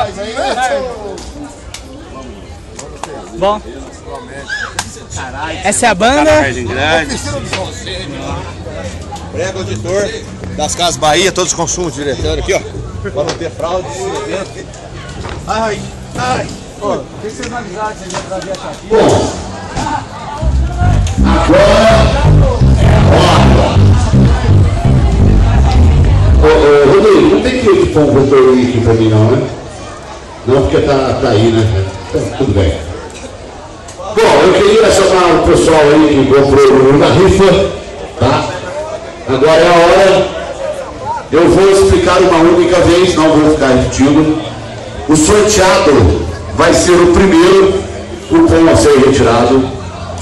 Rapaz, aí, Bom. Essa é a banda. Prego auditor das Casas Bahia, todos os consumos diretório aqui, ó. Pra não ter fraude. Ai, ai. Pô, deixa vocês analisaram que vocês iam trazer essa aqui. Bom, agora é a roda. Rodrigo, não tem que pôr um retorninho aqui pra mim não, né? Não, porque tá aí, né? Então, tudo bem. Bom, eu queria chamar o pessoal aí que comprou o número da rifa, tá? Agora é a hora. Eu vou explicar uma única vez, não vou ficar repetindo. O sorteado vai ser o primeiro cupom a ser retirado.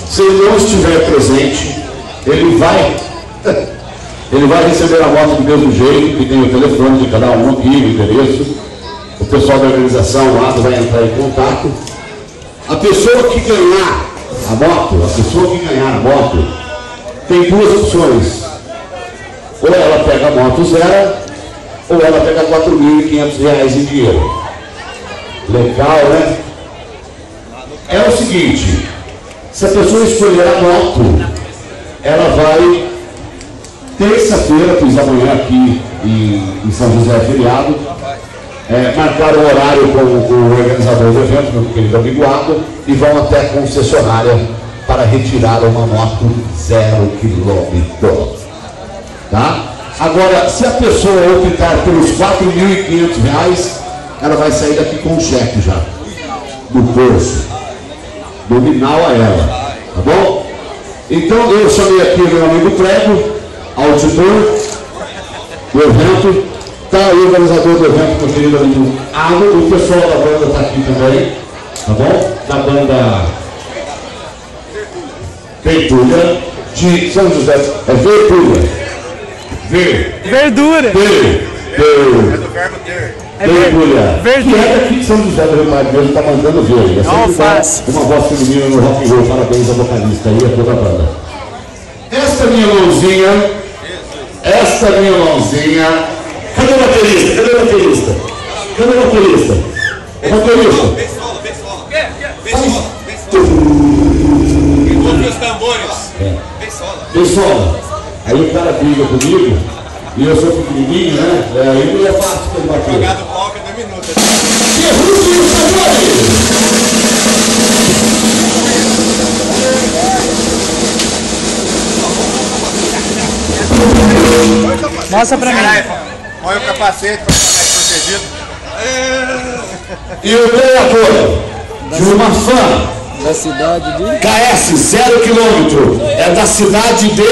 Se ele não estiver presente, ele vai receber a moto do mesmo jeito, que tem o telefone de cada um aqui, o endereço. O pessoal da organização lá vai entrar em contato. A pessoa que ganhar a moto, tem duas opções. Ou ela pega a moto zero, ou ela pega R$4.500 em dinheiro. Legal, né? É o seguinte, se a pessoa escolher a moto, ela vai terça-feira, pois amanhã aqui em São José é feriado, marcar o horário com o organizador do evento, meu querido amigo Água, e vão até a concessionária para retirar uma moto 0 km. Tá? Agora, se a pessoa optar pelos R$4.500, ela vai sair daqui com um cheque já, do bolso, nominal a ela, tá bom? Então eu chamei aqui meu amigo Prego, auditor do evento, tá aí o organizador do evento, meu querido amigo Água, o pessoal da banda está aqui também, tá bom? Da banda Verdura de São José, é Verdura. Verdura. É do verbo ter. Verdura. Que é daqui de São José do Rio Pardo mesmo, tá mandando ver. É Alface. Uma voz feminina no rock and roll, parabéns à vocalista aí, a toda a banda. Esta minha mãozinha, cadê o baterista? Cadê o baterista? Cadê o baterista? O baterista. Ouve os tambores. Pessoal, aí o cara briga comigo, e eu sou pequenininho, né? Aí não é fácil pra ele bater. Jogar do palco é 2 minutos. Derrube os tambores! Mostra pra mim. Põe o capacete para ficar mais protegido. E o ganhador de uma fã Da cidade de KS 0 km é da cidade de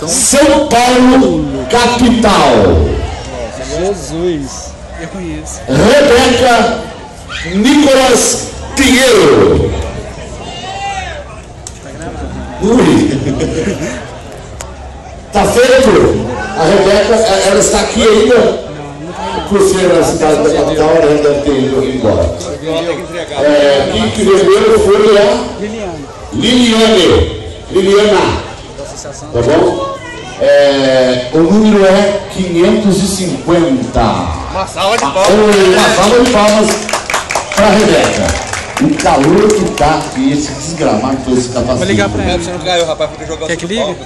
São Paulo, capital. Jesus. Eu conheço. Rebeca Nicolas Pinheiro. Ui. Tá feito? A Rebeca, ela está aqui ainda. Por ser na cidade da capital, ela deve ter ido embora. Quem que vendeu foi a Liliana. Tá bom? O número é 550. Uma salva de palmas. Uma salva de palmas para a Rebeca. O calor que tá aqui, esse desgramado, esse capacete. Vou ligar pra ela. Você não caiu, rapaz, porque jogou. Quer que ligue?